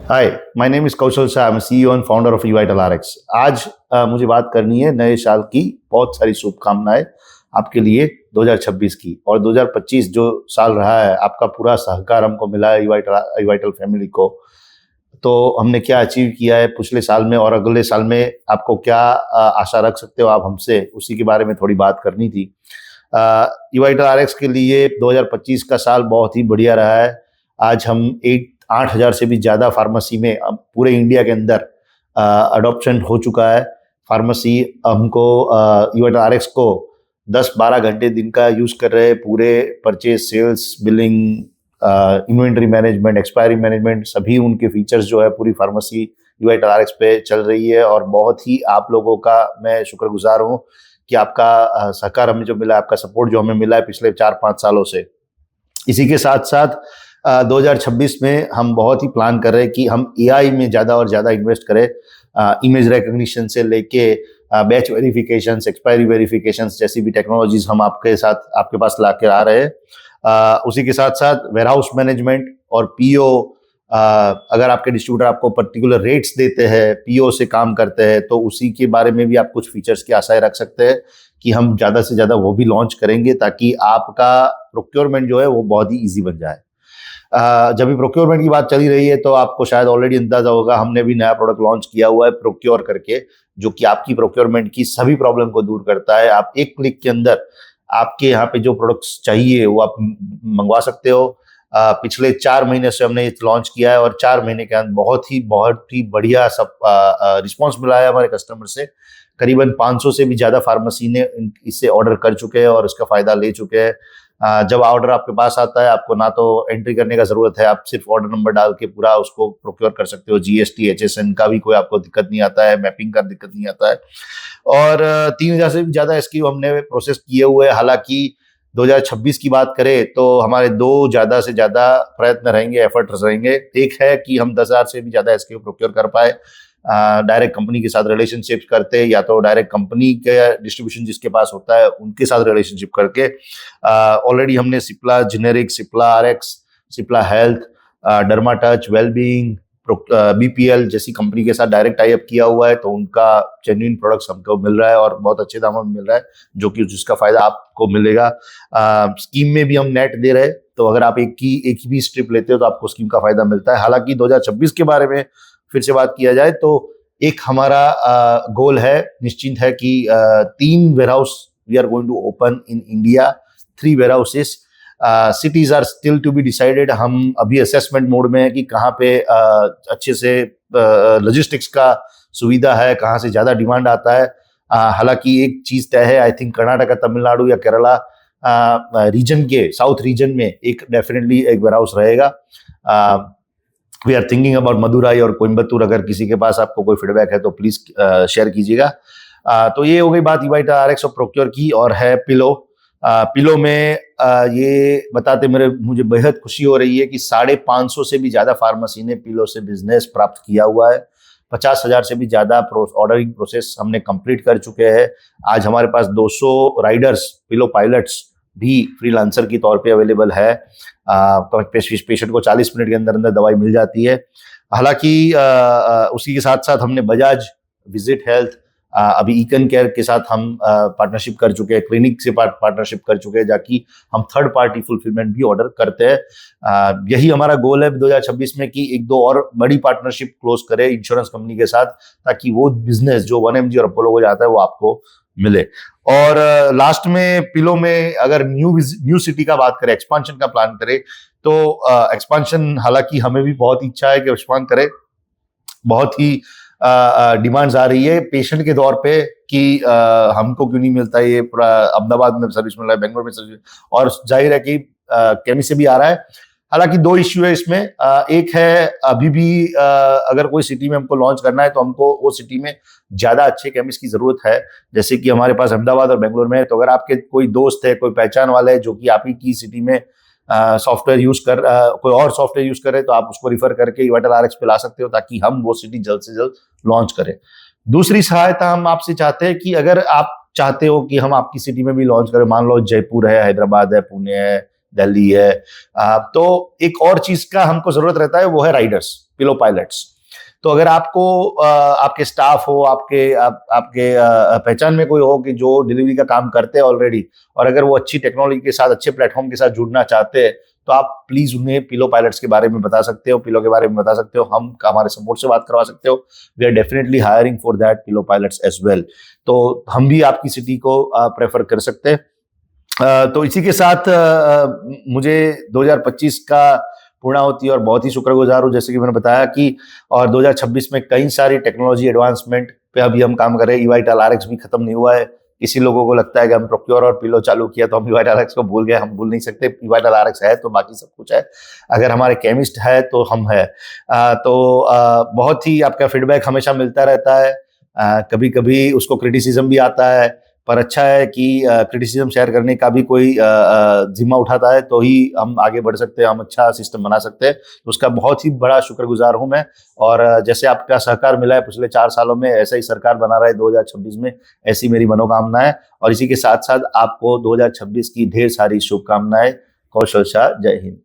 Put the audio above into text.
Hi, my name is Kaushal Shah, I am CEO and founder of eVital RX। आज मुझे बात करनी है नए साल की। बहुत सारी शुभकामनाएं आपके लिए 2026 की। और 2025 जो साल रहा है, आपका पूरा सहकार हमको मिला है eVital फैमिली को। तो हमने क्या अचीव किया है पिछले साल में और अगले साल में आपको क्या आशा रख सकते हो आप हमसे, उसी के बारे में थोड़ी बात करनी थी। eVital RX के लिए 2025 का साल बहुत ही बढ़िया रहा है। आज हम 8,000 से भी ज़्यादा फार्मेसी में अब पूरे इंडिया के अंदर अडॉप्शन हो चुका है। फार्मेसी हमको eVital RX को 10-12 घंटे दिन का यूज़ कर रहे हैं। पूरे purchase, sales, billing, inventory management, expiry management, सभी उनके फीचर्स जो है पूरी फार्मेसी eVital RX पे चल रही है। और बहुत ही आप लोगों का मैं शुक्रगुजार हूँ कि आपका सहकार हमें जो मिला, आपका सपोर्ट जो हमें मिला है पिछले 4-5 सालों से। इसी के साथ साथ 2026 में हम बहुत ही प्लान कर रहे हैं कि हम एआई में ज़्यादा और ज़्यादा इन्वेस्ट करें। इमेज रिकग्निशन से लेके बैच वेरिफिकेशंस, एक्सपायरी वेरिफिकेशंस जैसी भी टेक्नोलॉजीज हम आपके पास ला के आ रहे हैं। उसी के साथ साथ वेयरहाउस मैनेजमेंट और पीओ, अगर आपके डिस्ट्रीब्यूटर आपको पर्टिकुलर रेट्स देते हैं, पीओ से काम करते हैं, तो उसी के बारे में भी आप कुछ फीचर्स की आशाएं रख सकते हैं कि हम ज़्यादा से ज़्यादा वो भी लॉन्च करेंगे ताकि आपका प्रोक्योरमेंट जो है वो बहुत ही ईजी बन जाए। जब भी प्रोक्योरमेंट की बात चली रही है तो आपको शायद ऑलरेडी अंदाजा होगा, हमने भी नया प्रोडक्ट लॉन्च किया हुआ है प्रोक्योर करके, जो कि आपकी प्रोक्योरमेंट की सभी प्रॉब्लम को दूर करता है। आप एक क्लिक के अंदर आपके यहाँ पे जो प्रोडक्ट्स चाहिए वो आप मंगवा सकते हो। पिछले 4 महीने से हमने ये लॉन्च किया है और 4 महीने के अंदर बहुत ही बढ़िया सब रिस्पॉन्स मिला है हमारे कस्टमर से। करीबन 500 से भी ज़्यादा फार्मेसी ने इससे ऑर्डर कर चुके हैं और इसका फ़ायदा ले चुके हैं। जब ऑर्डर आपके पास आता है, आपको ना तो एंट्री करने का जरूरत है, आप सिर्फ ऑर्डर नंबर डाल के पूरा उसको प्रोक्योर कर सकते हो। जीएसटी, एचएसएन का भी कोई आपको दिक्कत नहीं आता है, मैपिंग का दिक्कत नहीं आता है। और 3,000 से भी ज्यादा एसक्यू हमने प्रोसेस किए हुए हैं। हालांकि 2026 की बात करें तो हमारे 2 ज्यादा से ज्यादा प्रयत्न रहेंगे, एफर्ट्स रहेंगे। एक है कि हम 10,000 से भी ज्यादा एसक्यू प्रोक्योर कर पाए, डायरेक्ट कंपनी के साथ रिलेशनशिप करते, या तो डायरेक्ट कंपनी के डिस्ट्रीब्यूशन जिसके पास होता है उनके साथ रिलेशनशिप करके। ऑलरेडी हमने Cipla generic, Cipla RX, Cipla health, derma touch, wellbeing, BPL जैसी कंपनी के साथ डायरेक्ट टाई अप किया हुआ है, तो उनका जेन्युइन प्रोडक्ट्स हमको मिल रहा है और बहुत अच्छे दामों में मिल रहा है, जो कि जिसका फायदा आपको मिलेगा। स्कीम में भी हम नेट दे रहे हैं, तो अगर आप एक ही भी स्ट्रिप लेते हो तो आपको स्कीम का फायदा मिलता है। हालांकि 2026 के बारे में फिर से बात किया जाए तो एक हमारा गोल है, निश्चिंत है कि 3 warehouse we are going to open in India, 3 warehouses. Cities are still to be decided. हम अभी असेसमेंट मोड में है कि कहाँ पे अच्छे से लॉजिस्टिक्स का सुविधा है, कहाँ से ज्यादा डिमांड आता है। हालांकि एक चीज तय है, आई थिंक कर्नाटका, तमिलनाडु या केरला रीजन के, साउथ रीजन में एक डेफिनेटली एक वेयरहाउस रहेगा। We are thinking about Madurai और कोयम्बतूर। अगर किसी के पास आपको कोई फीडबैक है तो प्लीज शेयर कीजिएगा। तो ये हो गई बात eVital RX और प्रोक्योर की। और है पिलो। पिलो में ये बताते मुझे बेहद खुशी हो रही है कि 550 से भी ज्यादा फार्मेसी ने पिलो से बिजनेस प्राप्त किया हुआ है। 50,000 से भी ज्यादा ऑर्डरिंग प्रोसेस हमने कंप्लीट कर चुके हैं। आज हमारे पास 200 राइडर्स, पिलो पायलट्स भी फ्रीलांसर की तौर पे अवेलेबल है। पेशेंट को 40 मिनट के अंदर अंदर दवाई मिल जाती है। हालांकि उसी के साथ साथ हमने बजाज विजिट हेल्थ, अभी ईकन केयर के साथ हम पार्टनरशिप कर चुके हैं, क्लिनिक से पार्टनरशिप कर चुके हैं, जाकि हम थर्ड पार्टी फुलफिलमेंट भी ऑर्डर करते हैं। यही हमारा गोल है 2026 में कि 1-2 और बड़ी पार्टनरशिप क्लोज करें इंश्योरेंस कंपनी के साथ, ताकि वो बिजनेस जो 1mg और अपोलो को जाता है वो आपको मिले। और लास्ट में पिलो में अगर न्यू सिटी का बात करें, एक्सपांशन का प्लान करें, तो एक्सपांशन हालांकि हमें भी बहुत इच्छा है कि एक्सपांड करें। बहुत ही डिमांड्स आ रही है पेशेंट के तौर पे कि हमको क्यों नहीं मिलता ये पूरा, अहमदाबाद में सर्विस मिल रहा है, बेंगलोर में सर्विस, और जाहिर है कि केमिस्ट से भी आ रहा है। हालांकि 2 इश्यू है इसमें। एक है, अभी भी अगर कोई सिटी में हमको लॉन्च करना है तो हमको वो सिटी में ज्यादा अच्छे केमिस्ट की जरूरत है, जैसे कि हमारे पास अहमदाबाद और बेंगलोर में है। तो अगर आपके कोई दोस्त है, कोई पहचान वाला है जो कि आप ही की सिटी में सॉफ्टवेयर कोई और सॉफ्टवेयर यूज करे, तो आप उसको रिफर करके eVital RX पे ला सकते हो, ताकि हम वो सिटी जल्द से जल्द लॉन्च करें। दूसरी सहायता हम आपसे चाहते हैं कि अगर आप चाहते हो कि हम आपकी सिटी में भी लॉन्च करें, मान लो जयपुर है, हैदराबाद है, पुणे है, दिल्ली है। तो एक और चीज का हमको जरूरत रहता है, वो है राइडर्स, पिलो पायलट्स। तो अगर आपको आपके स्टाफ हो, आपके पहचान में कोई हो कि जो डिलीवरी का काम करते हैं ऑलरेडी, और अगर वो अच्छी टेक्नोलॉजी के साथ, अच्छे प्लेटफॉर्म के साथ जुड़ना चाहते हैं, तो आप प्लीज उन्हें पिलो पायलट्स के बारे में बता सकते हो, पिलो के बारे में बता सकते हो, हम हमारे सपोर्ट से बात करवा सकते हो। We are definitely hiring for that pillow pilots as well. तो हम भी आपकी सिटी को प्रेफर कर सकते हैं। तो इसी के साथ मुझे 2025 का पूर्णाहुति और बहुत ही शुक्रगुजार हूँ, जैसे कि मैंने बताया कि, और 2026 में कई सारी टेक्नोलॉजी एडवांसमेंट पे अभी हम काम कर रहे हैं। eVital RX भी खत्म नहीं हुआ है। किसी लोगों को लगता है कि हम प्रोक्योर और पिलो चालू किया तो हम eVital RX को भूल गए। हम भूल नहीं सकते। eVital RX है तो बाकी सब कुछ है। अगर हमारे केमिस्ट है तो हम है। बहुत ही आपका फीडबैक हमेशा मिलता रहता है। कभी कभी उसको क्रिटिसिज्म भी आता है, पर अच्छा है कि क्रिटिसिज्म शेयर करने का भी कोई जिम्मा उठाता है, तो ही हम आगे बढ़ सकते हैं, हम अच्छा सिस्टम बना सकते हैं। तो उसका बहुत ही बड़ा शुक्रगुजार हूं मैं। और जैसे आपका सहकार मिला है पिछले 4 सालों में, ऐसा ही सरकार बना रहे 2026 में, ऐसी मेरी मनोकामना है। और इसी के साथ साथ आपको 2026 की ढेर सारी शुभकामनाएं। कौशल शाह, जय हिंद।